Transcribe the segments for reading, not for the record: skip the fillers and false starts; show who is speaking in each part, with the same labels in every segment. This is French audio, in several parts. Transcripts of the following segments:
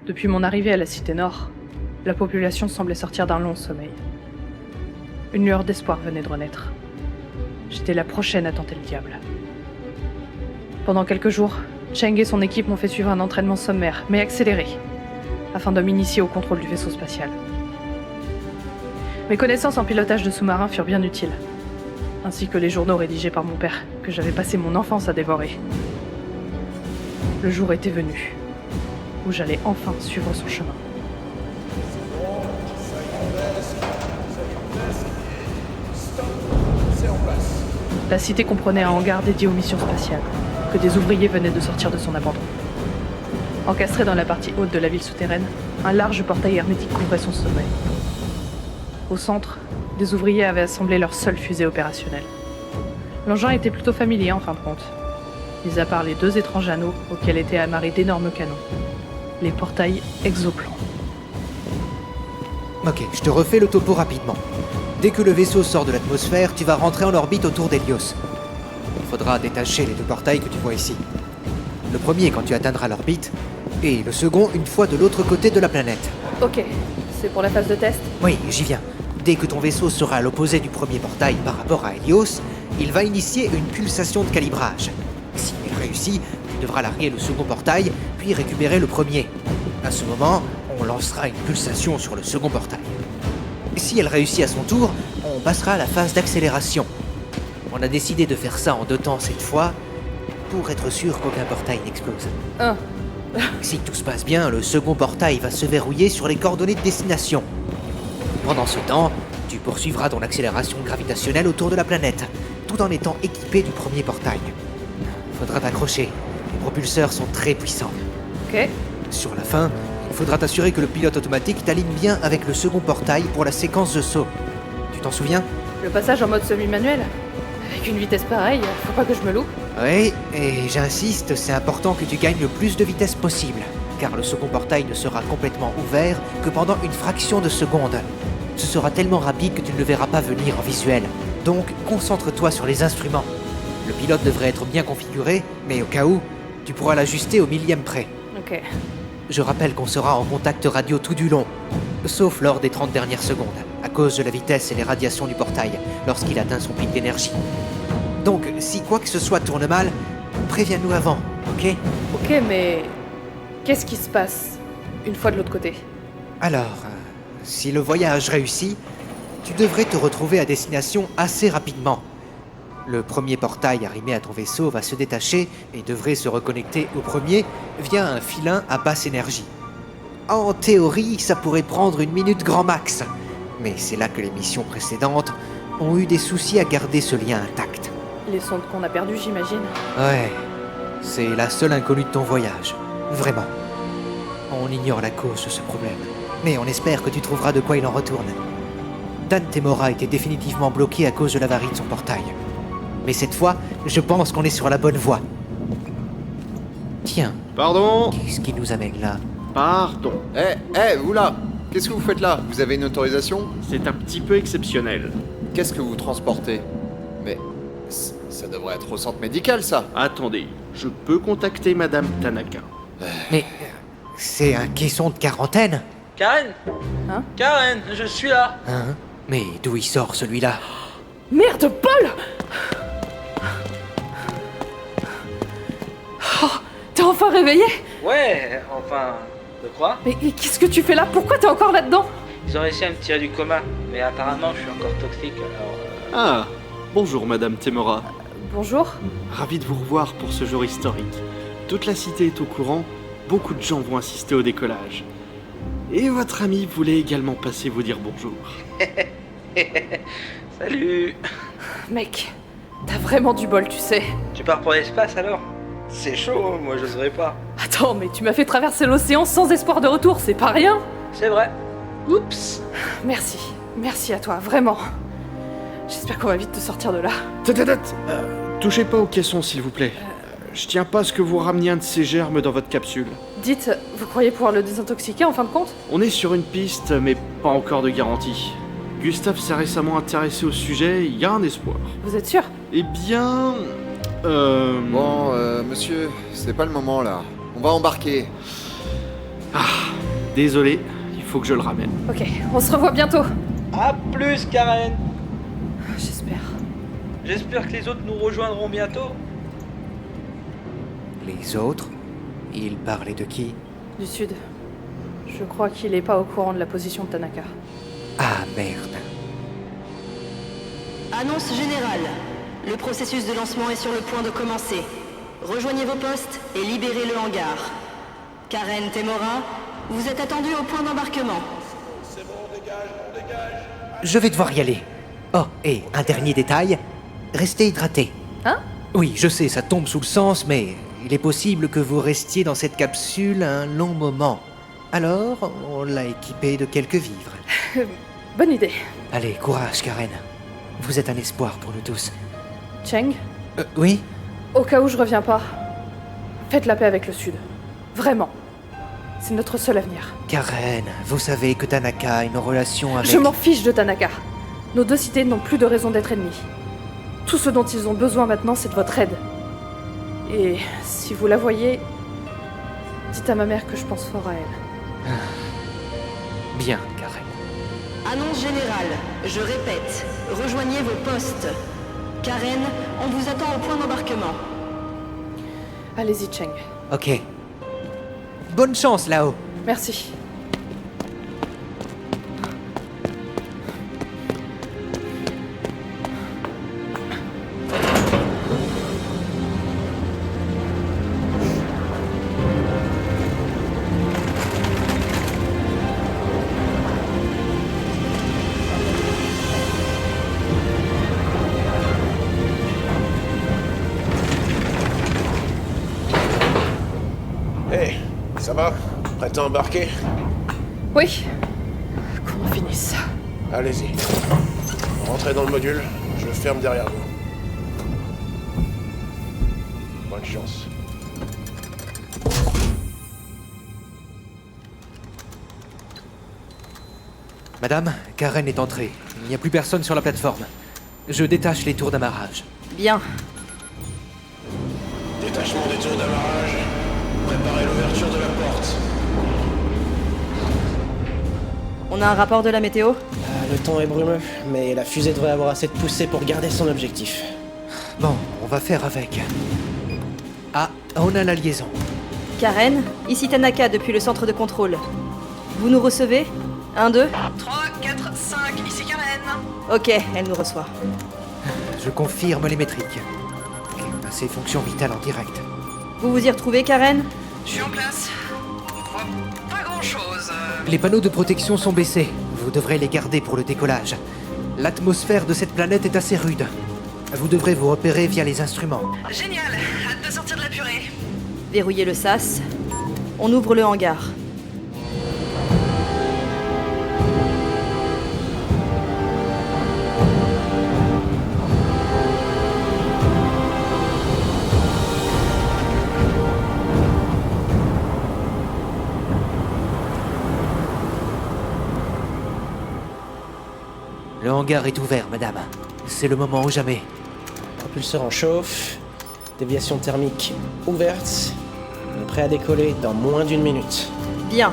Speaker 1: Depuis mon arrivée à la Cité Nord, la population semblait sortir d'un long sommeil. Une lueur d'espoir venait de renaître. J'étais la prochaine à tenter le diable. Pendant quelques jours, Cheng et son équipe m'ont fait suivre un entraînement sommaire, mais accéléré, afin de m'initier au contrôle du vaisseau spatial. Mes connaissances en pilotage de sous-marins furent bien utiles, ainsi que les journaux rédigés par mon père, que j'avais passé mon enfance à dévorer. Le jour était venu, où j'allais enfin suivre son chemin. La cité comprenait un hangar dédié aux missions spatiales, que des ouvriers venaient de sortir de son abandon. Encastré dans la partie haute de la ville souterraine, un large portail hermétique couvrait son sommet. Au centre, des ouvriers avaient assemblé leur seule fusée opérationnelle. L'engin était plutôt familier en fin de compte, mis à part les 2 étranges anneaux auxquels étaient amarrés d'énormes canons. Les portails exoplans.
Speaker 2: Ok, je te refais le topo rapidement. Dès que le vaisseau sort de l'atmosphère, tu vas rentrer en orbite autour d'Hélios. Il faudra détacher les 2 portails que tu vois ici. Le premier quand tu atteindras l'orbite, et le second une fois de l'autre côté de la planète.
Speaker 1: Ok, c'est pour la phase de test?
Speaker 2: Oui, j'y viens. Dès que ton vaisseau sera à l'opposé du premier portail par rapport à Hélios, il va initier une pulsation de calibrage. S'il réussit, tu devras larguer le second portail, puis récupérer le premier. À ce moment, on lancera une pulsation sur le second portail. Si elle réussit à son tour, on passera à la phase d'accélération. On a décidé de faire ça en 2 temps cette fois, pour être sûr qu'aucun portail n'explose. Si tout se passe bien, le second portail va se verrouiller sur les coordonnées de destination. Pendant ce temps, tu poursuivras ton accélération gravitationnelle autour de la planète, tout en étant équipé du premier portail. Faudra t'accrocher, les propulseurs sont très puissants.
Speaker 1: Ok.
Speaker 2: Sur la fin, il faudra t'assurer que le pilote automatique t'aligne bien avec le second portail pour la séquence de saut. Tu t'en souviens?
Speaker 1: Le passage en mode semi-manuel? Avec une vitesse pareille, faut pas que je me loupe.
Speaker 2: Oui, et j'insiste, c'est important que tu gagnes le plus de vitesse possible, car le second portail ne sera complètement ouvert que pendant une fraction de seconde. Ce sera tellement rapide que tu ne le verras pas venir en visuel. Donc, concentre-toi sur les instruments. Le pilote devrait être bien configuré, mais au cas où, tu pourras l'ajuster au millième près.
Speaker 1: Ok.
Speaker 2: Je rappelle qu'on sera en contact radio tout du long, sauf lors des 30 dernières secondes, à cause de la vitesse et les radiations du portail, lorsqu'il atteint son pic d'énergie. Donc, si quoi que ce soit tourne mal, préviens-nous avant, ok?
Speaker 1: Ok, mais... qu'est-ce qui se passe une fois de l'autre côté?
Speaker 2: Alors, si le voyage réussit, tu devrais te retrouver à destination assez rapidement. Le premier portail arrimé à ton vaisseau va se détacher et devrait se reconnecter au premier via un filin à basse énergie. En théorie, ça pourrait prendre 1 minute grand max, mais c'est là que les missions précédentes ont eu des soucis à garder ce lien intact.
Speaker 1: Les sondes qu'on a perdues, j'imagine.
Speaker 2: Ouais, c'est la seule inconnue de ton voyage, vraiment. On ignore la cause de ce problème, mais on espère que tu trouveras de quoi il en retourne. Dan Temora était définitivement bloqué à cause de l'avarie de son portail. Mais cette fois, je pense qu'on est sur la bonne voie. Tiens,
Speaker 3: Pardon?
Speaker 2: qu'est-ce qui nous amène là?
Speaker 3: Pardon.
Speaker 4: Vous là! Qu'est-ce que vous faites là? Vous avez une autorisation?
Speaker 3: C'est un petit peu exceptionnel.
Speaker 4: Qu'est-ce que vous transportez? Mais... ça devrait être au centre médical, ça!
Speaker 3: Attendez, je peux contacter Madame Tanaka.
Speaker 2: Mais c'est un caisson de quarantaine?
Speaker 5: Karen?
Speaker 1: Hein?
Speaker 5: Karen, je suis là.
Speaker 2: Hein? Mais d'où il sort celui-là?
Speaker 1: Merde, Paul! Oh, t'es enfin réveillé?
Speaker 5: Ouais, enfin, de quoi?
Speaker 1: Mais qu'est-ce que tu fais là? Pourquoi t'es encore là-dedans?
Speaker 5: Ils ont réussi à me tirer du coma, mais apparemment je suis encore toxique, alors...
Speaker 3: Ah, bonjour Madame Temora.
Speaker 1: Bonjour.
Speaker 3: Ravi de vous revoir pour ce jour historique. Toute la cité est au courant, beaucoup de gens vont assister au décollage. Et votre ami voulait également passer vous dire bonjour.
Speaker 5: Salut.
Speaker 1: Mec, t'as vraiment du bol, tu sais.
Speaker 5: Tu pars pour l'espace alors? C'est chaud, moi j'oserais pas.
Speaker 1: Attends, mais tu m'as fait traverser l'océan sans espoir de retour, c'est pas rien.
Speaker 5: C'est vrai. Oups.
Speaker 1: Merci, merci à toi, vraiment. J'espère qu'on va vite te sortir de là.
Speaker 3: Touchez pas au caisson s'il vous plaît. Je tiens pas à ce que vous rameniez un de ces germes dans votre capsule.
Speaker 1: Dites, vous croyez pouvoir le désintoxiquer en fin de compte?
Speaker 3: On est sur une piste, mais pas encore de garantie. Gustave s'est récemment intéressé au sujet, il y a un espoir.
Speaker 1: Vous êtes sûr?
Speaker 3: Eh bien...
Speaker 4: Bon, monsieur, c'est pas le moment, là. On va embarquer.
Speaker 3: Ah, Désolé, il faut que je le ramène.
Speaker 1: Ok, on se revoit bientôt.
Speaker 5: À plus, Karen.
Speaker 1: J'espère.
Speaker 5: J'espère que les autres nous rejoindront bientôt.
Speaker 2: Les autres? Ils parlaient de qui?
Speaker 1: Du sud. Je crois qu'il est pas au courant de la position de Tanaka.
Speaker 2: Ah merde.
Speaker 6: Annonce générale. Le processus de lancement est sur le point de commencer. Rejoignez vos postes et libérez le hangar. Karen Temora, vous êtes attendus au point d'embarquement.
Speaker 2: Je vais devoir y aller. Oh, et un dernier détail. Restez hydraté.
Speaker 1: Hein?
Speaker 2: Oui, je sais, ça tombe sous le sens, mais il est possible que vous restiez dans cette capsule un long moment. Alors, on l'a équipé de quelques vivres.
Speaker 1: Bonne idée.
Speaker 2: Allez, courage, Karen. Vous êtes un espoir pour nous tous.
Speaker 1: Cheng,
Speaker 2: Oui?
Speaker 1: au cas où je reviens pas, faites la paix avec le sud. Vraiment. C'est notre seul avenir.
Speaker 2: Karen, vous savez que Tanaka a une relation avec...
Speaker 1: Je m'en fiche de Tanaka. Nos deux cités n'ont plus de raison d'être ennemies. Tout ce dont ils ont besoin maintenant, c'est de votre aide. Et si vous la voyez, dites à ma mère que je pense fort à elle.
Speaker 2: Bien, Karen.
Speaker 6: Annonce générale. Je répète, rejoignez vos postes. Karen, on vous attend au point d'embarquement.
Speaker 1: Allez-y, Cheng.
Speaker 2: Ok. Bonne chance là-haut.
Speaker 1: Merci.
Speaker 7: Hey, ça va? Prêt à embarquer?
Speaker 1: Oui. Qu'on en finisse.
Speaker 7: Allez-y. Rentrez dans le module, je ferme derrière vous. Bonne chance.
Speaker 2: Madame, Karen est entrée. Il n'y a plus personne sur la plateforme. Je détache les tours d'amarrage.
Speaker 6: Bien.
Speaker 7: Détachement des tours d'amarrage. Préparez l'ouverture de la porte.
Speaker 6: On a un rapport de la météo?
Speaker 8: Le temps est brumeux, mais la fusée devrait avoir assez de poussée pour garder son objectif.
Speaker 2: Bon, on va faire avec. Ah, on a la liaison.
Speaker 6: Karen, ici Tanaka depuis le centre de contrôle. Vous nous recevez? 1, 2?
Speaker 1: 3, 4, 5, ici Karen.
Speaker 6: Ok, elle nous reçoit.
Speaker 2: Je confirme les métriques. On a ses fonctions vitales en direct.
Speaker 6: Vous vous y retrouvez, Karen?
Speaker 1: Je suis en place. On voit pas grand-chose.
Speaker 2: Les panneaux de protection sont baissés. Vous devrez les garder pour le décollage. L'atmosphère de cette planète est assez rude. Vous devrez vous repérer via les instruments.
Speaker 1: Génial. Hâte de sortir de la purée.
Speaker 6: Verrouillez le sas. On ouvre le hangar.
Speaker 2: Le hangar est ouvert, madame. C'est le moment ou jamais.
Speaker 8: Propulseur en chauffe, déviation thermique ouverte. On est prêt à décoller dans moins d'1 minute.
Speaker 6: Bien.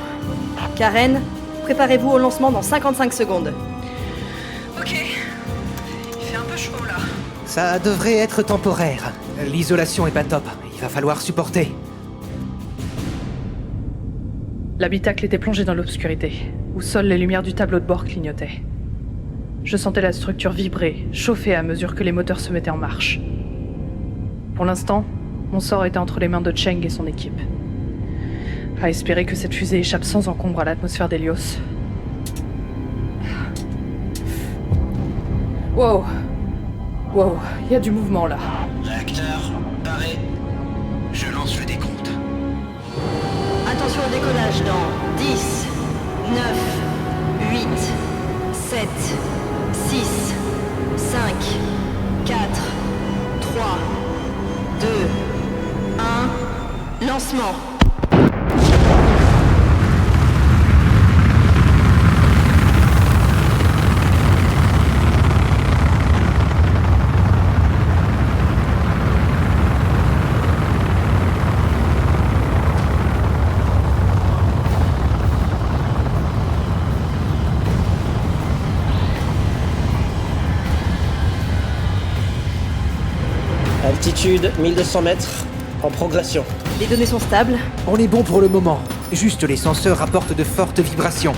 Speaker 6: Karen, préparez-vous au lancement dans 55 secondes.
Speaker 1: Ok. Il fait un peu chaud là.
Speaker 2: Ça devrait être temporaire. L'isolation est pas top. Il va falloir supporter.
Speaker 1: L'habitacle était plongé dans l'obscurité, où seules les lumières du tableau de bord clignotaient. Je sentais la structure vibrer, chauffer à mesure que les moteurs se mettaient en marche. Pour l'instant, mon sort était entre les mains de Cheng et son équipe. À espérer que cette fusée échappe sans encombre à l'atmosphère d'Hélios. Wow. Wow, il y a du mouvement là.
Speaker 9: Réacteur, paré. Je lance le décompte.
Speaker 6: Attention au décollage dans 10, 9, 8, 7, 6, 5, 4, 3, 2, 1, lancement.
Speaker 8: Altitude 1200 mètres, en progression.
Speaker 6: Les données sont stables.
Speaker 2: On est bon pour le moment. Juste les senseurs rapportent de fortes vibrations.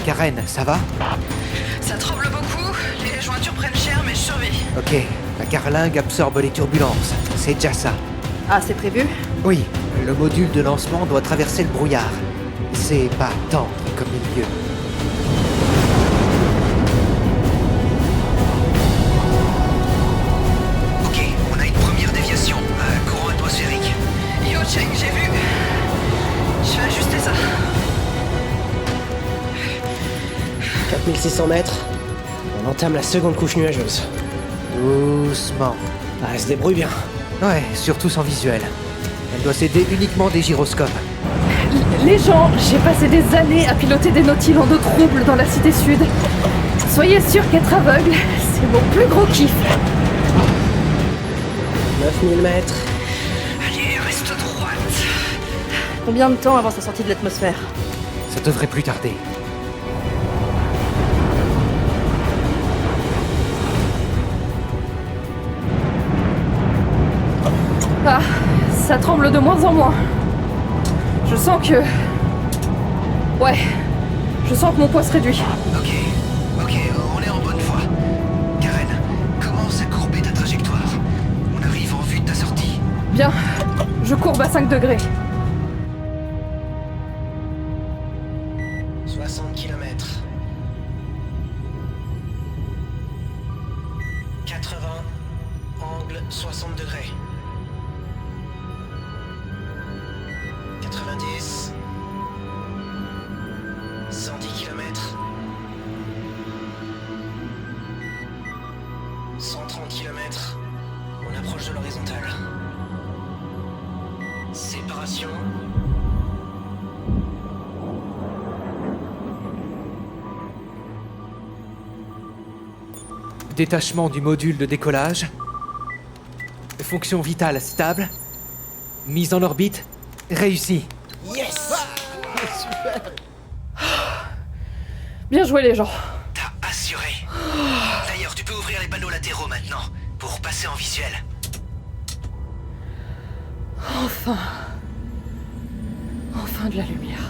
Speaker 2: Karen, ça va?
Speaker 1: Ça tremble beaucoup, les jointures prennent cher, mais je survis.
Speaker 2: Ok, la carlingue absorbe les turbulences. C'est déjà ça.
Speaker 6: Ah, c'est prévu?
Speaker 2: Oui, le module de lancement doit traverser le brouillard. C'est pas tendre comme milieu.
Speaker 9: Ok, on a une première déviation, un courant atmosphérique.
Speaker 1: Yo, Cheng, j'ai vu. Je vais ajuster ça.
Speaker 8: 4600 mètres, on entame la seconde couche nuageuse.
Speaker 2: Doucement.
Speaker 8: Ah, elle se débrouille bien.
Speaker 2: Ouais, surtout sans visuel. Elle doit s'aider uniquement des gyroscopes.
Speaker 1: Les gens, j'ai passé des années à piloter des nautiles en eau trouble dans la cité sud. Soyez sûrs qu'être aveugle, c'est mon plus gros kiff.
Speaker 8: 9000 mètres.
Speaker 1: Allez, reste droite.
Speaker 6: Combien de temps avant sa sortie de l'atmosphère?
Speaker 2: Ça devrait plus tarder.
Speaker 1: Ah, ça tremble de moins en moins. Je sens que... Ouais, je sens que mon poids se réduit.
Speaker 9: Ok, on est en bonne voie. Karen, commence à courber ta trajectoire. On arrive en vue de ta sortie.
Speaker 1: Bien, je courbe à 5 degrés.
Speaker 8: 60 km. 80, angle 60 degrés. 90. 110 km. 130 km. On approche de l'horizontale. Séparation.
Speaker 2: Détachement du module de décollage. Fonction vitale stable. Mise en orbite. Réussi.
Speaker 8: Yes!
Speaker 1: Bien joué les gens.
Speaker 9: T'as assuré. D'ailleurs, tu peux ouvrir les panneaux latéraux maintenant, pour passer en visuel.
Speaker 1: Enfin de la lumière.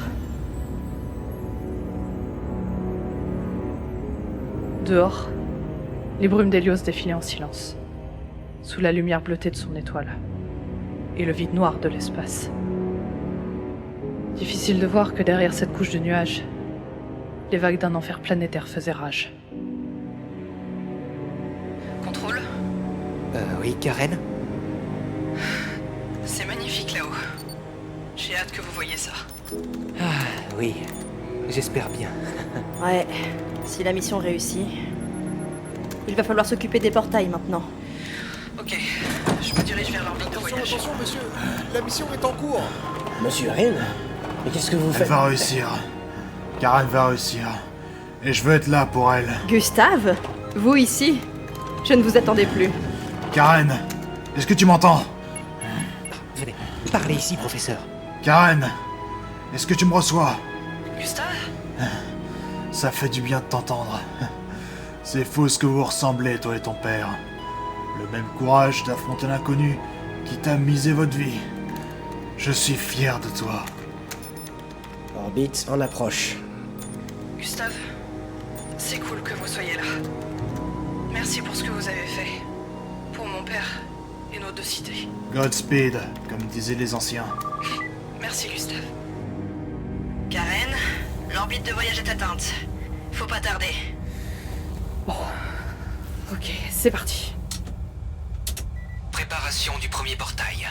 Speaker 1: Dehors, les brumes d'Hélios défilaient en silence, sous la lumière bleutée de son étoile, et le vide noir de l'espace. Difficile de voir que derrière cette couche de nuages, les vagues d'un enfer planétaire faisaient rage. Contrôle?
Speaker 2: Oui, Karen?
Speaker 1: C'est magnifique là-haut. J'ai hâte que vous voyiez ça.
Speaker 2: Ah, oui. J'espère bien.
Speaker 6: Ouais, si la mission réussit... Il va falloir s'occuper des portails maintenant.
Speaker 1: Ok, je me dirige vers l'orbite de voyage.
Speaker 4: Attention, monsieur, la mission est en cours.
Speaker 8: Monsieur Rin? Mais qu'est-ce que vous
Speaker 7: Elle
Speaker 8: faites?
Speaker 7: va réussir. Karen va réussir. Et je veux être là pour elle.
Speaker 6: Gustave? Vous ici? Je ne vous attendais plus.
Speaker 7: Karen, est-ce que tu m'entends?
Speaker 2: Venez, parlez ici, professeur.
Speaker 7: Karen, est-ce que tu me reçois?
Speaker 1: Gustave?
Speaker 7: Ça fait du bien de t'entendre. C'est faux ce que vous ressemblez, toi et ton père. Le même courage d'affronter l'inconnu qui t'a misé votre vie. Je suis fier de toi.
Speaker 8: Orbite en approche.
Speaker 1: Gustave, c'est cool que vous soyez là. Merci pour ce que vous avez fait. Pour mon père et nos deux cités.
Speaker 7: Godspeed, comme disaient les anciens.
Speaker 1: Merci Gustave.
Speaker 6: Karen, l'orbite de voyage est atteinte. Faut pas tarder.
Speaker 1: Bon, ok, c'est parti.
Speaker 9: Préparation du premier portail.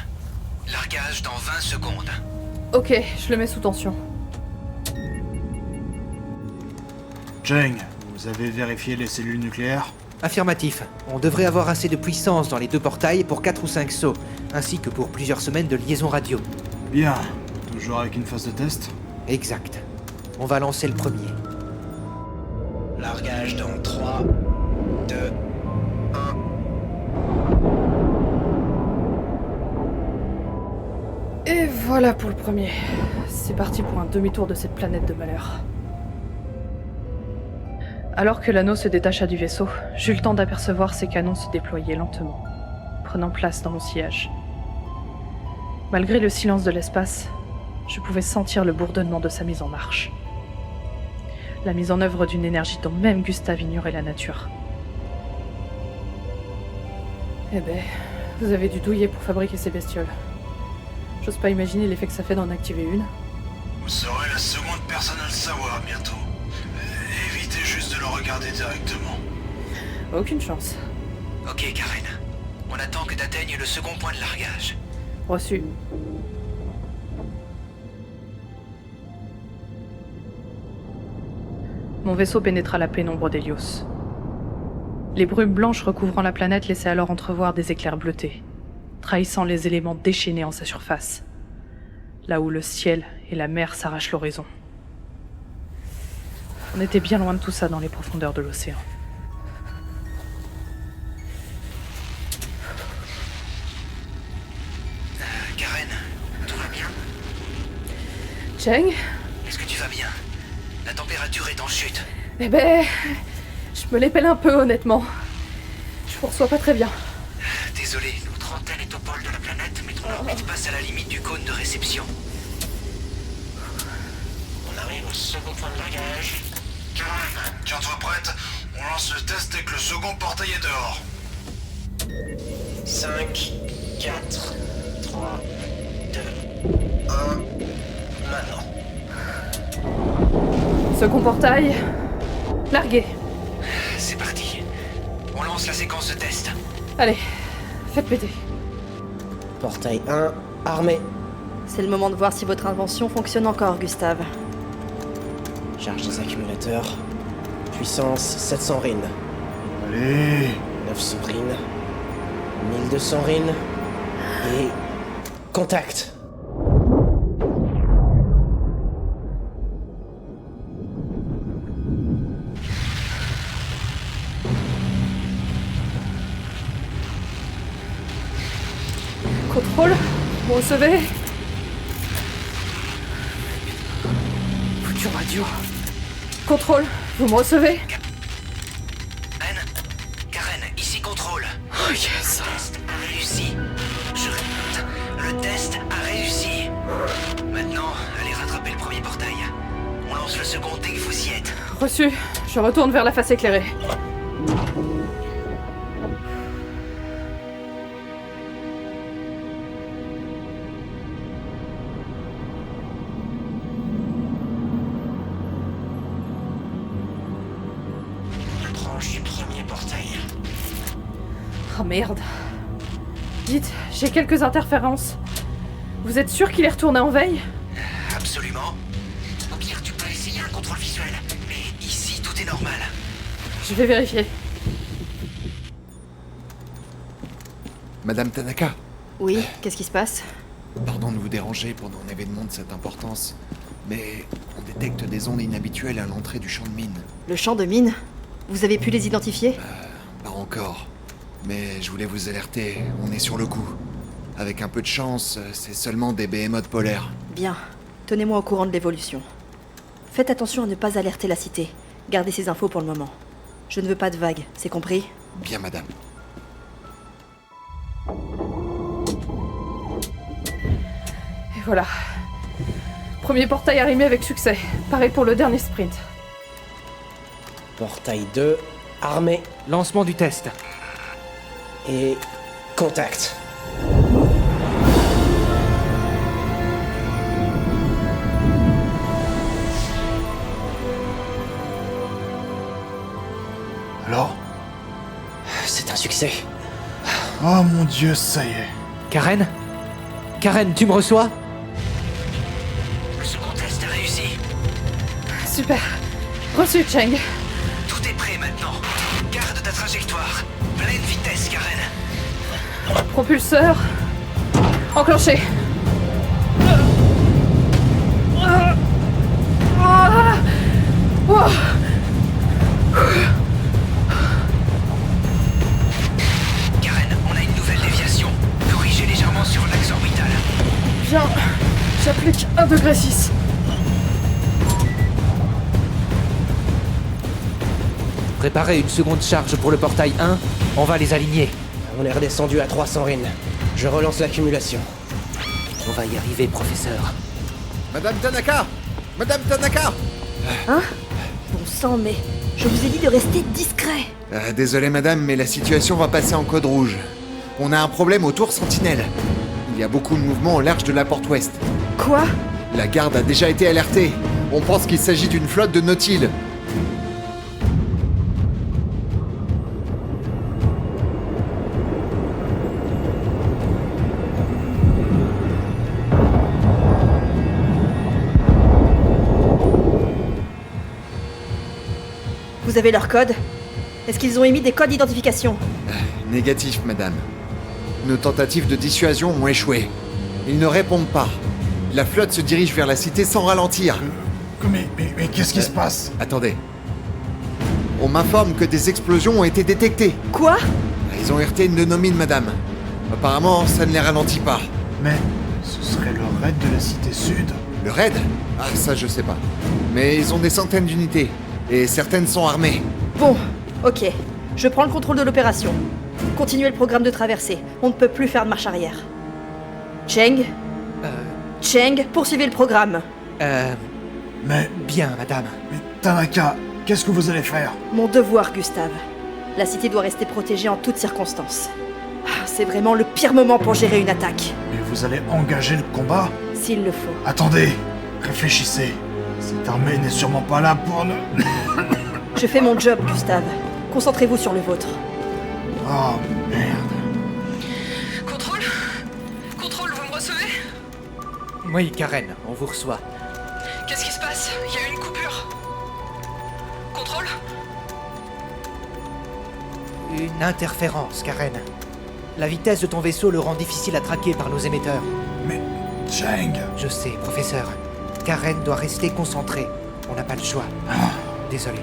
Speaker 9: Largage dans 20 secondes.
Speaker 1: Ok, je le mets sous tension.
Speaker 7: Cheng, vous avez vérifié les cellules nucléaires?
Speaker 2: Affirmatif. On devrait avoir assez de puissance dans les deux portails pour 4 ou 5 sauts, ainsi que pour plusieurs semaines de liaison radio.
Speaker 7: Bien. Toujours avec une phase de test?
Speaker 2: Exact. On va lancer le premier.
Speaker 9: Largage dans 3, 2, 1.
Speaker 1: Et voilà pour le premier. C'est parti pour un demi-tour de cette planète de malheur. Alors que l'anneau se détacha du vaisseau, j'eus le temps d'apercevoir ses canons se déployer lentement, prenant place dans mon sillage. Malgré le silence de l'espace, je pouvais sentir le bourdonnement de sa mise en marche. La mise en œuvre d'une énergie dont même Gustave ignorait la nature. Eh ben, vous avez dû douiller pour fabriquer ces bestioles. J'ose pas imaginer l'effet que ça fait d'en activer une.
Speaker 7: Vous serez la seconde personne à le savoir bientôt. Évitez juste de le regarder directement.
Speaker 1: Aucune chance.
Speaker 9: Ok, Karen. On attend que t'atteignes le second point de largage.
Speaker 1: Reçu. Mon vaisseau pénétra la pénombre d'Hélios. Les brumes blanches recouvrant la planète laissaient alors entrevoir des éclairs bleutés, trahissant les éléments déchaînés en sa surface, là où le ciel et la mer s'arrachent l'horizon. On était bien loin de tout ça dans les profondeurs de l'océan.
Speaker 9: Karen, tout va bien?
Speaker 1: Cheng?
Speaker 9: Est-ce que tu vas bien? La température est en chute.
Speaker 1: Eh ben... je me les pèle un peu, honnêtement. Je vous reçois pas très bien.
Speaker 9: Désolé, notre antenne est au pôle de la planète, mais ton orbite passe à la limite du cône de réception. On arrive au second point de largage.
Speaker 7: Karen, tiens-toi prête. On lance le test dès que le second portail est dehors.
Speaker 8: 5, 4, 3, 2, 1... Maintenant.
Speaker 1: Second portail... largué.
Speaker 9: C'est parti. On lance la séquence de test.
Speaker 1: Allez, faites péter.
Speaker 8: Portail 1, armé.
Speaker 6: C'est le moment de voir si votre invention fonctionne encore, Gustave.
Speaker 8: Charge des accumulateurs. Puissance 700 RIN.
Speaker 7: Allez.
Speaker 8: 900 RIN. 1200 RIN. Et... contact.
Speaker 1: Contrôle, vous recevez? Foutu radio. Contrôle, vous me recevez?
Speaker 9: Karen, ici contrôle.
Speaker 1: Oh yes.
Speaker 9: Le test a réussi. Je répète, le test a réussi. Maintenant, allez rattraper le premier portail. On lance le second dès que vous y êtes.
Speaker 1: Reçu, je retourne vers la face éclairée.
Speaker 9: Approche du premier portail.
Speaker 1: Oh merde. Dites, j'ai quelques interférences. Vous êtes sûr qu'il est retourné en veille?
Speaker 9: Absolument. Au pire, tu peux essayer un contrôle visuel. Mais ici, tout est normal.
Speaker 1: Je vais vérifier.
Speaker 4: Madame Tanaka,
Speaker 6: Oui, qu'est-ce qui se passe?
Speaker 4: pardon de vous déranger pendant un événement de cette importance, mais on détecte des ondes inhabituelles à l'entrée du champ de mine.
Speaker 6: Le champ de mine? Vous avez pu les identifier?
Speaker 4: Pas encore, mais je voulais vous alerter, on est sur le coup. Avec un peu de chance, c'est seulement des behemoths polaires.
Speaker 6: Bien. Tenez-moi au courant de l'évolution. Faites attention à ne pas alerter la cité. Gardez ces infos pour le moment. Je ne veux pas de vagues, c'est compris?
Speaker 4: Bien, madame.
Speaker 1: Et voilà. Premier portail arrimé avec succès. Pareil pour le dernier sprint.
Speaker 8: Portail 2, armé.
Speaker 2: Lancement du test.
Speaker 8: Et... contact.
Speaker 7: Alors?
Speaker 8: C'est un succès.
Speaker 7: Oh mon dieu, ça y est.
Speaker 2: Karen? Karen, tu me reçois?
Speaker 9: Le second test a réussi.
Speaker 1: Super. Reçu, Cheng.
Speaker 9: Tout est prêt maintenant. Garde ta trajectoire. Pleine vitesse, Karen.
Speaker 1: Propulseur. Enclenché.
Speaker 9: Karen, on a une nouvelle déviation. Corrigez légèrement sur l'axe orbital.
Speaker 1: Bien. J'applique 1°6.
Speaker 2: Préparez une seconde charge pour le portail 1, on va les aligner.
Speaker 8: Ah On est redescendu à 300 RIN. Je relance l'accumulation.
Speaker 2: On va y arriver, professeur.
Speaker 4: Madame Tanaka! Madame Tanaka!
Speaker 6: Hein? Bon sang, mais je vous ai dit de rester discret.
Speaker 4: Désolé madame, mais la situation va passer en code rouge. On a un problème au tour Sentinelle. Il y a beaucoup de mouvements au large de la porte ouest.
Speaker 6: Quoi?
Speaker 4: La garde a déjà été alertée. On pense qu'il s'agit d'une flotte de nautiles.
Speaker 6: Vous avez leur code? Est-ce qu'ils ont émis des codes d'identification?
Speaker 4: Négatif, madame. Nos tentatives de dissuasion ont échoué. Ils ne répondent pas. La flotte se dirige vers la cité sans ralentir.
Speaker 7: Mais qu'est-ce qui se passe?
Speaker 4: Attendez. On m'informe que des explosions ont été détectées.
Speaker 6: Quoi?
Speaker 4: Ils ont heurté une de nos mines, madame. Apparemment, ça ne les ralentit pas.
Speaker 7: Mais ce serait le raid de la cité sud.
Speaker 4: Le raid? Ah, ça je sais pas. Mais ils ont des centaines d'unités. Et certaines sont armées.
Speaker 6: Bon, ok. Je prends le contrôle de l'opération. Continuez le programme de traversée. On ne peut plus faire de marche arrière. Cheng? Cheng, poursuivez le programme.
Speaker 7: Mais
Speaker 2: Bien, madame.
Speaker 7: Tanaka, qu'est-ce que vous allez faire?
Speaker 6: Mon devoir, Gustave. La cité doit rester protégée en toutes circonstances. C'est vraiment le pire moment pour gérer une attaque.
Speaker 7: Mais vous allez engager le combat?
Speaker 6: S'il le faut.
Speaker 7: Attendez, réfléchissez. Cette armée n'est sûrement pas là pour nous...
Speaker 6: Je fais mon job, Gustave. Concentrez-vous sur le vôtre.
Speaker 7: Oh, merde.
Speaker 1: Contrôle? Contrôle, vous me recevez?
Speaker 2: Oui, Karen, on vous reçoit.
Speaker 1: Qu'est-ce qui se passe? Il y a eu une coupure. Contrôle?
Speaker 2: Une interférence, Karen. La vitesse de ton vaisseau le rend difficile à traquer par nos émetteurs.
Speaker 7: Mais... Cheng...
Speaker 2: Je sais, professeur. Karen doit rester concentrée. On n'a pas le choix. Désolé.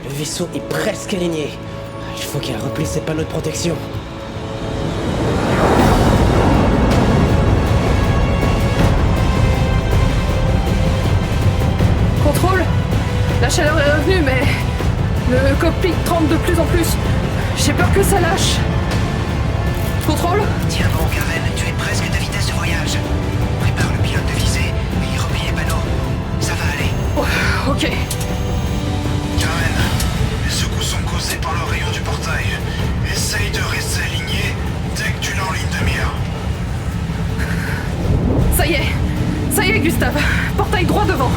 Speaker 8: Le vaisseau est presque aligné. Il faut qu'elle replie ses panneaux de protection.
Speaker 1: Contrôle? La chaleur est revenue, mais le cockpit tremble de plus en plus. J'ai peur que ça lâche. Contrôle?
Speaker 9: Tiens bon, Karen, tu es presque à ta vitesse de voyage. Prépare le pilote de visée et replie les panneaux. Ça va aller.
Speaker 1: Oh, ok.
Speaker 7: Karen, les secousses sont causées par le rayon du portail. Essaye de rester aligné dès que tu l'as en ligne de mire.
Speaker 1: Ça y est, Gustave. Portail droit devant.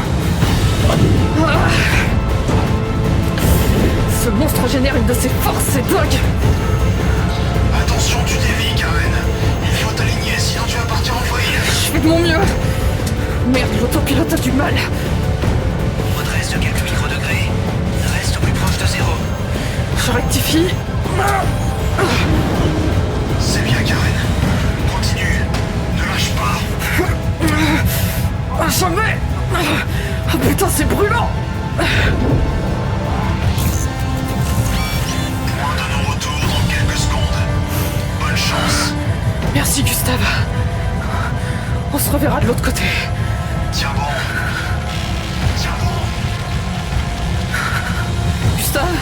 Speaker 1: Ah. Ce monstre génère une de ses forces, c'est dingue.
Speaker 7: Attention, tu dévies, Karen. Il faut t'aligner, sinon tu vas partir en vrille.
Speaker 1: Je fais de mon mieux. Merde, l'autopilote a du mal.
Speaker 9: Redresse de quelques microdegrés. Reste au plus proche de zéro.
Speaker 1: Je rectifie.
Speaker 7: C'est bien, Karen. Continue. Ne lâche pas.
Speaker 1: Ah, jamais. Ah putain, c'est brûlant.
Speaker 7: Point de non-retour dans quelques secondes. Bonne chance.
Speaker 1: Merci, Gustave. On se reverra de l'autre côté.
Speaker 7: Tiens bon. Tiens bon.
Speaker 1: Gustave?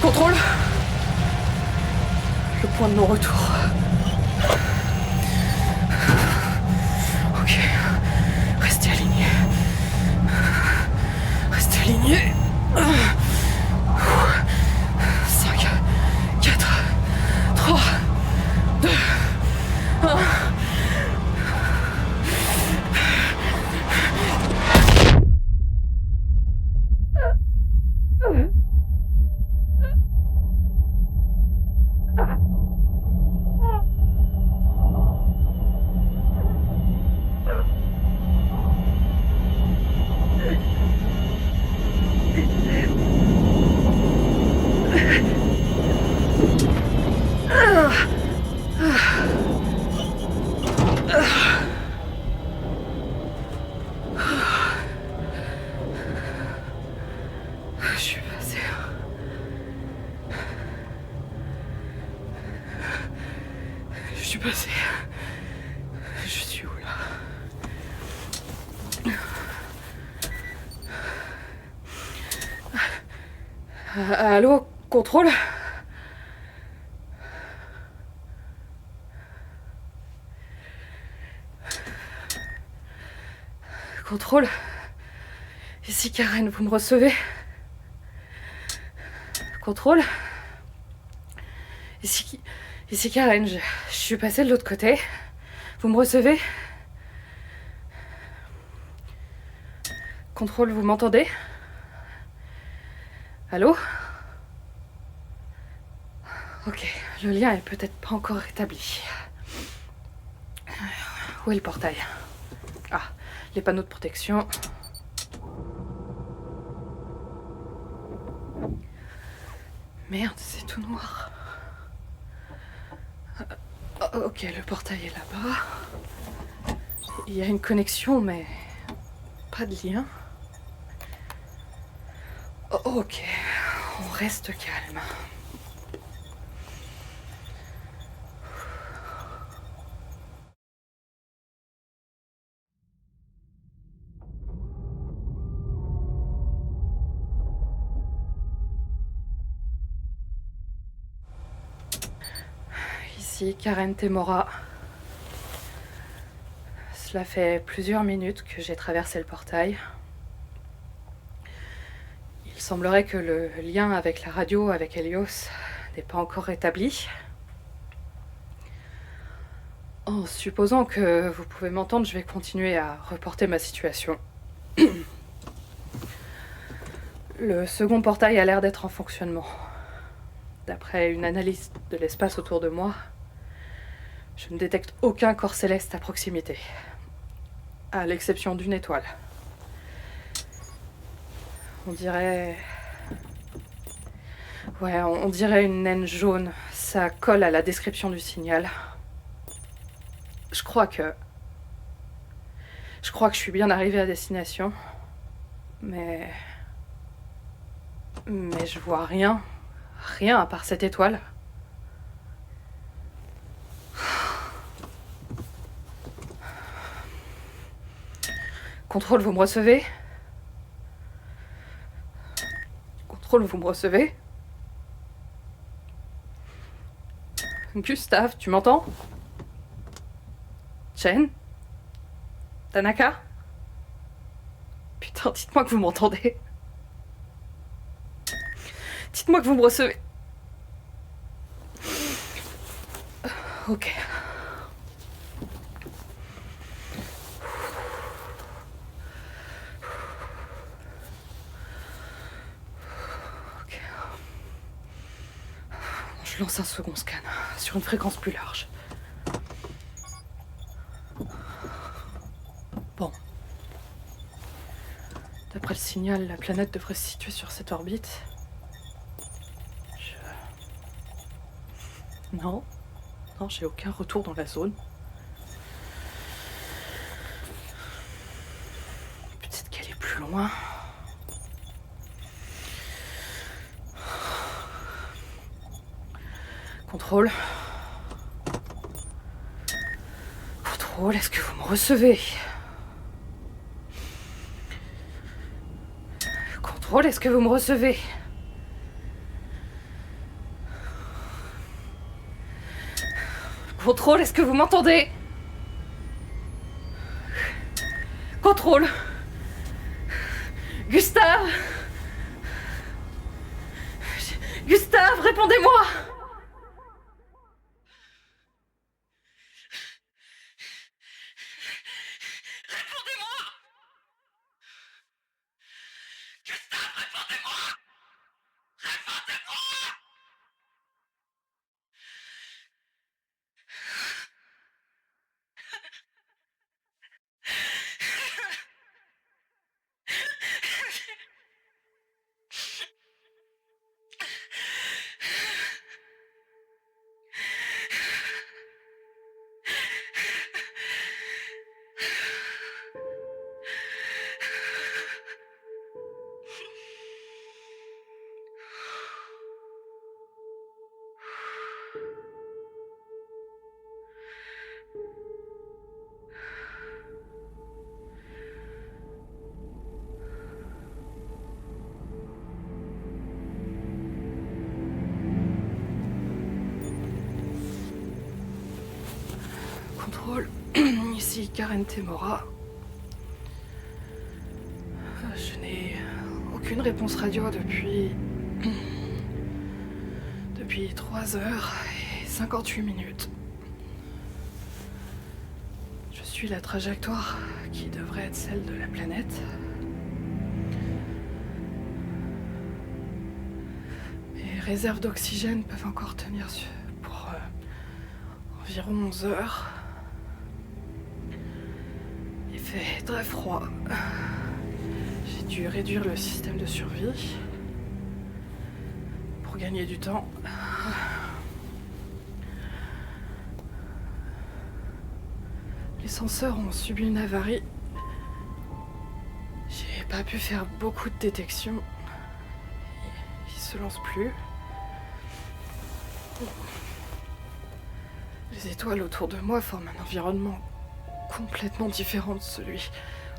Speaker 1: Contrôle? Le point de non-retour. Ok. Restez alignés. Restez alignés. 5, 4, 3, 2, 1. Je suis passé. Je suis passé. Je suis où là? Allô, contrôle? Contrôle. Ici Karen, vous me recevez? Contrôle. Ici Karen, je suis passée de l'autre côté. Vous me recevez? Contrôle, vous m'entendez? Allô? Ok, le lien est peut-être pas encore rétabli. Où est le portail? Ah, les panneaux de protection. Merde, c'est tout noir. Ok, le portail est là-bas. Il y a une connexion, mais pas de lien. Ok, on reste calme. Ici Karen Temora. Cela fait plusieurs minutes que j'ai traversé le portail. Il semblerait que le lien avec la radio, avec Helios, n'est pas encore rétabli. En supposant que vous pouvez m'entendre, je vais continuer à reporter ma situation. Le second portail a l'air d'être en fonctionnement. D'après une analyse de l'espace autour de moi, je ne détecte aucun corps céleste à proximité, à l'exception d'une étoile. On dirait une naine jaune. Ça colle à la description du signal. Je crois que je suis bien arrivée à destination. Mais je vois rien. Rien à part cette étoile. Contrôle, vous me recevez? Contrôle, vous me recevez? Gustave, tu m'entends? Chen? Tanaka? Putain, dites-moi que vous m'entendez. Dites-moi que vous me recevez. Ok. Ok. Je lance un second scan sur une fréquence plus large. Bon. D'après le signal, la planète devrait se situer sur cette orbite. Non, j'ai aucun retour dans la zone. Peut-être qu'elle est plus loin. Contrôle. Contrôle, est-ce que vous me recevez? Contrôle, est-ce que vous me recevez? Contrôle, est-ce que vous m'entendez? Contrôle. Gustave. Gustave, répondez-moi. Répondez-moi. Gustave, répondez-moi. Répondez-moi. Contrôle, ici Karen Temora. aucune réponse radio depuis 3h58. Je suis la trajectoire qui devrait être celle de la planète. Mes réserves d'oxygène peuvent encore tenir pour environ 11 heures. Il fait très froid. J'ai dû réduire le système de survie pour gagner du temps. Les senseurs ont subi une avarie. J'ai pas pu faire beaucoup de détection. Ils se lancent plus. Les étoiles autour de moi forment un environnement complètement différent de celui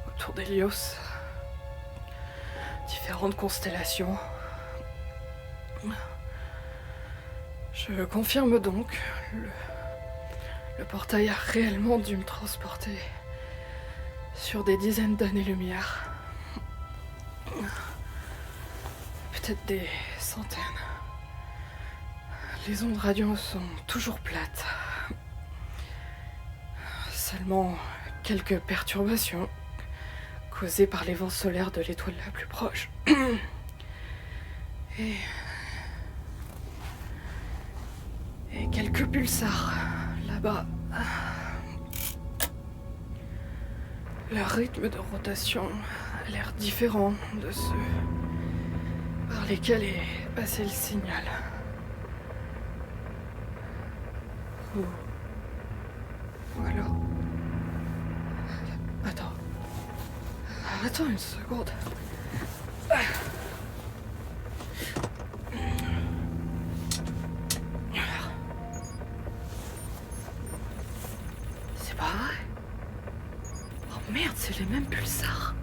Speaker 1: autour d'Hélios. Différentes constellations. Je confirme donc, le portail a réellement dû me transporter sur des dizaines d'années-lumière. Peut-être des centaines. Les ondes radio sont toujours plates. Seulement quelques perturbations causées par les vents solaires de l'étoile la plus proche. Et quelques pulsars là-bas. Leur rythme de rotation a l'air différent de ceux par lesquels est passé le signal. Ou alors... Attends une seconde. C'est pas vrai. Oh merde, c'est les mêmes pulsars.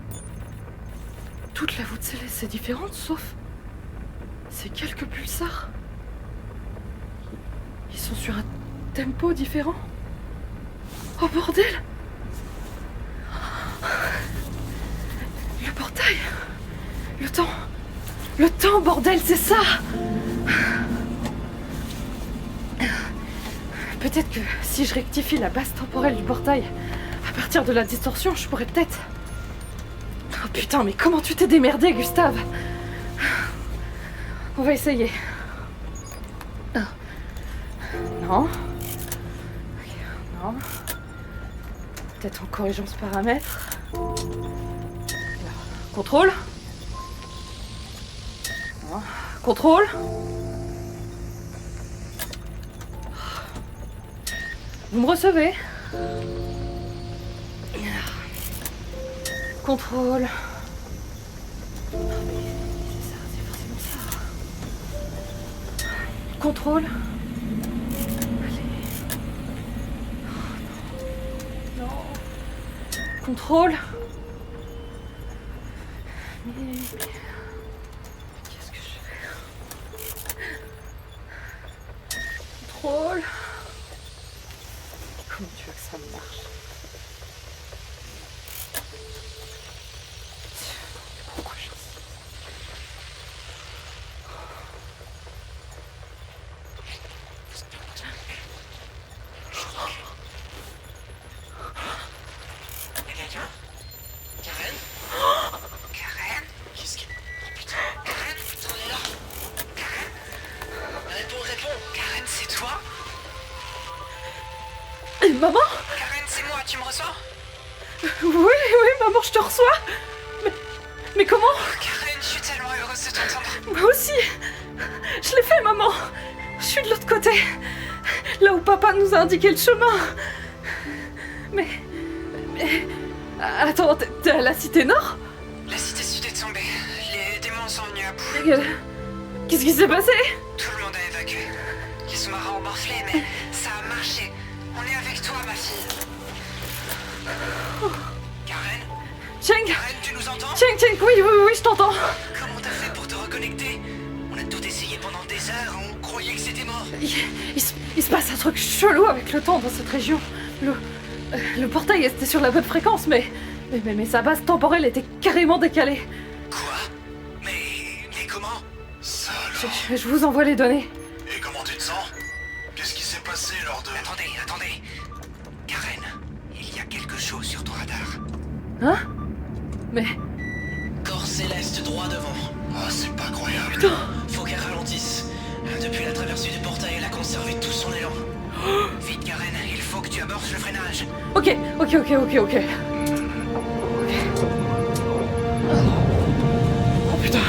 Speaker 1: Toute la voûte céleste est différente, sauf ces quelques pulsars. Ils sont sur un tempo différent. Oh bordel! Le portail! Le temps, bordel, c'est ça! Peut-être que si je rectifie la base temporelle du portail, à partir de la distorsion, je pourrais peut-être... Oh putain, mais comment tu t'es démerdé, Gustave? On va essayer. Non. Non. Peut-être en corrigeant ce paramètre. Contrôle. Non. Contrôle. Vous me recevez? Contrôle. C'est forcément ça. Contrôle. Non. Contrôle. Mais qu'est-ce que je fais? Contrôle. Comment tu veux que ça marche? Pourquoi je... Maman?
Speaker 9: Karen, c'est moi, tu me reçois?
Speaker 1: Oui, maman, je te reçois. Mais comment?
Speaker 9: Karen, je suis tellement heureuse de t'entendre.
Speaker 1: Moi aussi. Je l'ai fait, maman. Je suis de l'autre côté. Là où papa nous a indiqué le chemin. Mais... Attends, t'es à la cité nord?
Speaker 9: La cité sud est tombée. Les démons sont venus à bout.
Speaker 1: Qu'est-ce qui s'est passé?
Speaker 9: Tout le monde a évacué. Les sous-marins ont morflé, mais ça a marché. On est avec toi, ma fille. Karen?
Speaker 1: Cheng!
Speaker 9: Karen, tu nous entends?
Speaker 1: Cheng, oui, je t'entends.
Speaker 9: Comment t'as fait pour te reconnecter? On a tout essayé pendant des heures, on croyait que c'était mort.
Speaker 1: Il se passe un truc chelou avec le temps dans cette région. Le portail était sur la bonne fréquence, mais sa base temporelle était carrément décalée.
Speaker 9: Quoi? Mais
Speaker 7: Ça alors.
Speaker 1: Je vous envoie les données.
Speaker 7: Et comment tu te sens? Qu'est-ce qui s'est passé lors de...
Speaker 9: Attendez. Karen, il y a quelque chose sur ton radar.
Speaker 1: Hein? Mais...
Speaker 8: Corps céleste droit devant.
Speaker 7: Ah, c'est pas croyable.
Speaker 8: Faut qu'elle ralentisse. Depuis la traversée du portail, elle a conservé tout son élan.
Speaker 9: Vite, Karen, il faut que tu amorces le freinage.
Speaker 1: Ok. Oh putain.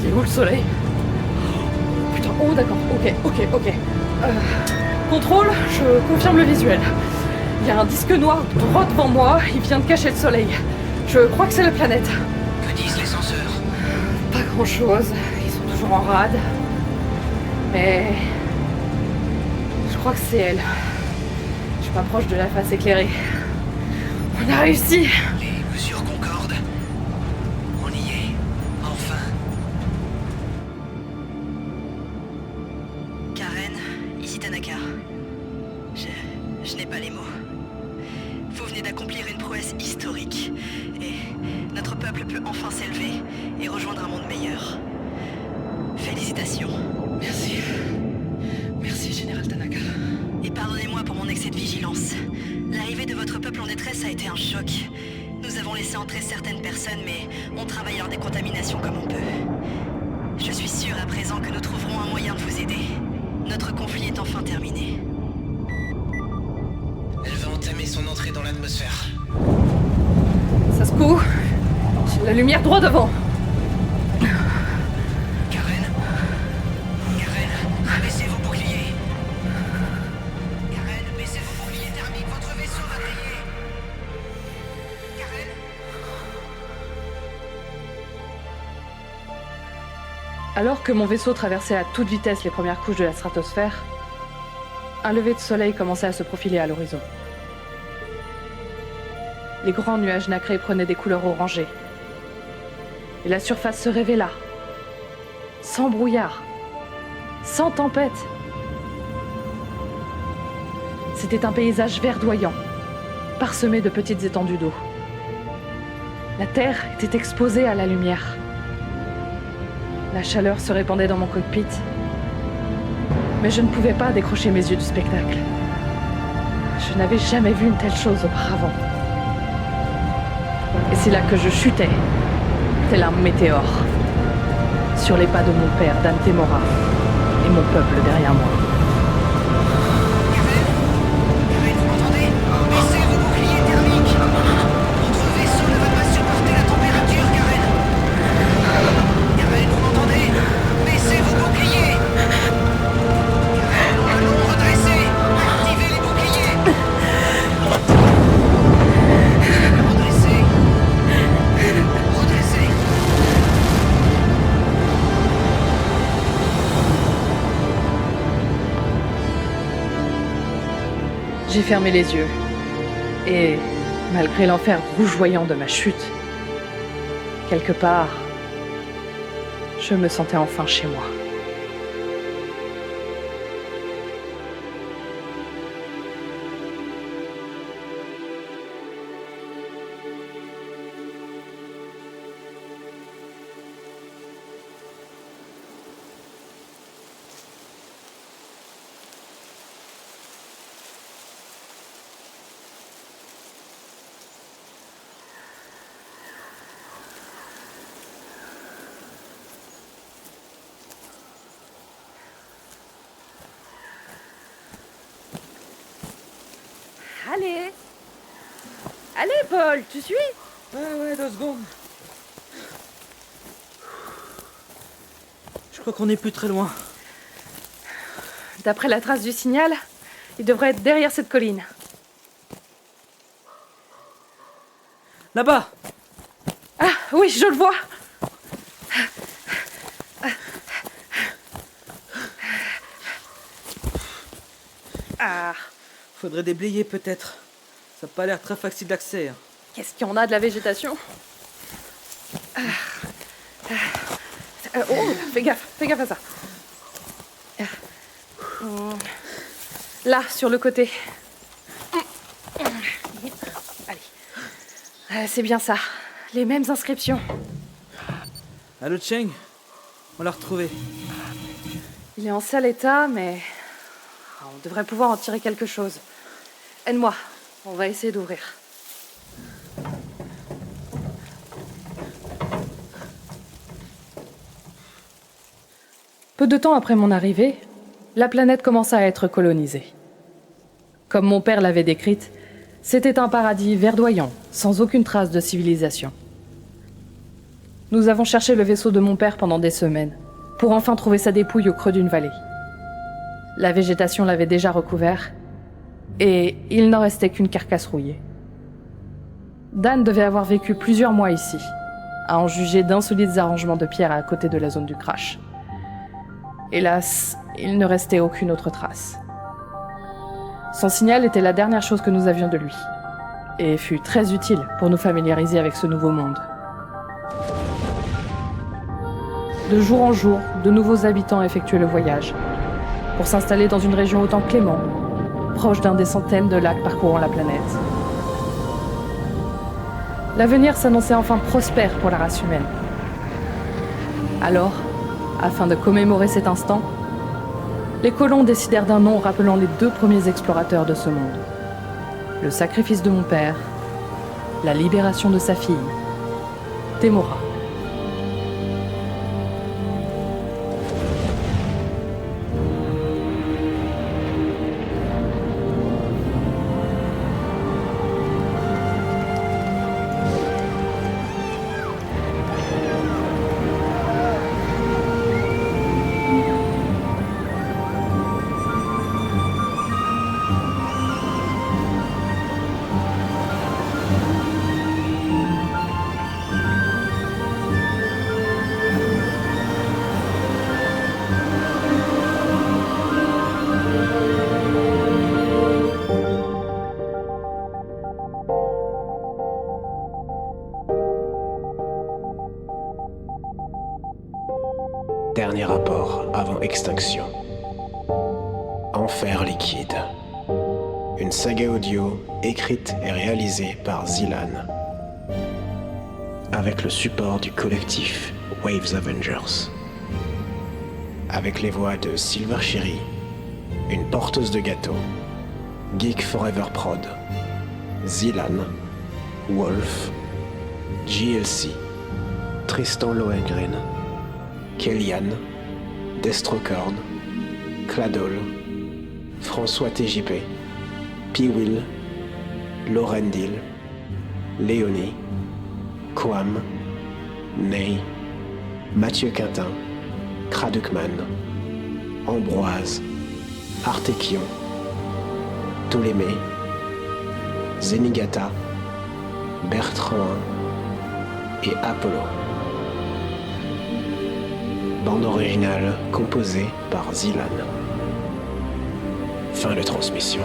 Speaker 1: Il est où le soleil? Oh putain, oh d'accord, ok. Contrôle, je confirme le visuel. Il y a un disque noir droit devant moi, il vient de cacher le soleil. Je crois que c'est la planète.
Speaker 9: Que disent les senseurs?
Speaker 1: Pas grand chose, ils sont toujours en rade. Mais... je crois que c'est elle. Je m'approche de la face éclairée. On a réussi!
Speaker 9: Les mesures concordent. On y est. Enfin.
Speaker 6: Karen, ici Tanaka. Je n'ai pas les mots. Vous venez d'accomplir une prouesse historique. Et notre peuple peut enfin s'élever et rejoindre un monde meilleur. Félicitations.
Speaker 1: Merci, Général Tanaka.
Speaker 6: Et pardonnez-moi pour mon excès de vigilance. L'arrivée de votre peuple en détresse a été un choc. Nous avons laissé entrer certaines personnes, mais on travaille à leur décontamination comme on peut. Je suis sûre à présent que nous trouverons un moyen de vous aider. Notre conflit est enfin terminé.
Speaker 8: Elle va entamer son entrée dans l'atmosphère.
Speaker 1: Ça se coud. J'ai la lumière droit devant.
Speaker 9: Karen, baissez vos boucliers. Karen, baissez vos boucliers thermiques, votre vaisseau va briller. Karen.
Speaker 1: Alors que mon vaisseau traversait à toute vitesse les premières couches de la stratosphère, un lever de soleil commençait à se profiler à l'horizon. Les grands nuages nacrés prenaient des couleurs orangées. Et la surface se révéla. Sans brouillard. Sans tempête. C'était un paysage verdoyant, parsemé de petites étendues d'eau. La terre était exposée à la lumière. La chaleur se répandait dans mon cockpit. Mais je ne pouvais pas décrocher mes yeux du spectacle. Je n'avais jamais vu une telle chose auparavant. Et c'est là que je chutais, tel un météore, sur les pas de mon père, Dan Temora, et mon peuple derrière moi.
Speaker 9: Karen, vous m'entendez? Baissez vos boucliers thermiques. Votre vaisseau ne va pas supporter la température, Karen. Karen, vous m'entendez? Baissez vos boucliers. Karen, allons, redressez. Activez les boucliers. Redressez.
Speaker 1: J'ai fermé les yeux. Et, malgré l'enfer rougeoyant de ma chute, quelque part, je me sentais enfin chez moi. Allez, Paul, tu suis?
Speaker 5: Ouais, 2 secondes. Je crois qu'on est plus très loin.
Speaker 1: D'après la trace du signal, il devrait être derrière cette colline.
Speaker 5: Là-bas!
Speaker 1: Ah, oui, je le vois! Ah,
Speaker 5: Faudrait déblayer peut-être. Ça n'a pas l'air très facile d'accès. Hein.
Speaker 1: qu'est-ce qu'il y en a de la végétation? Oh, fais gaffe à ça. Là, sur le côté. Allez. C'est bien ça. Les mêmes inscriptions.
Speaker 5: Allô, Cheng?
Speaker 10: On l'a retrouvé.
Speaker 1: Il est en sale état, mais on devrait pouvoir en tirer quelque chose. Aide-moi, on va essayer d'ouvrir. Peu de temps après mon arrivée, la planète commença à être colonisée. Comme mon père l'avait décrite, c'était un paradis verdoyant, sans aucune trace de civilisation. Nous avons cherché le vaisseau de mon père pendant des semaines, pour enfin trouver sa dépouille au creux d'une vallée. La végétation l'avait déjà recouvert, et il n'en restait qu'une carcasse rouillée. Dan devait avoir vécu plusieurs mois ici, à en juger d'insolites arrangements de pierre à côté de la zone du crash. Hélas, il ne restait aucune autre trace. Son signal était la dernière chose que nous avions de lui, et fut très utile pour nous familiariser avec ce nouveau monde. De jour en jour, de nouveaux habitants effectuaient le voyage, pour s'installer dans une région au temps clément, proche d'un des centaines de lacs parcourant la planète. L'avenir s'annonçait enfin prospère pour la race humaine. Alors, afin de commémorer cet instant, les colons décidèrent d'un nom rappelant les 2 premiers explorateurs de ce monde. Le sacrifice de mon père, la libération de sa fille, Temora.
Speaker 11: Dernier rapport avant extinction. Enfer liquide. Une saga audio écrite et réalisée par Zilan. Avec le support du collectif Waves Avengers. Avec les voix de Silver Cherry, une porteuse de gâteaux, Geek Forever Prod, Zilan, Wolf, JLC, Tristan Lohengrin, Kellyanne, Destrocorn, Cladol, François TJP, P-Will, Laurendil, Léonie, Quam, Ney, Mathieu Quintin, Kradukman, Ambroise, Artekion, Ptolémée, Zenigata, Bertrand et Apollo. Bande originale composée par Zilan. Fin de transmission.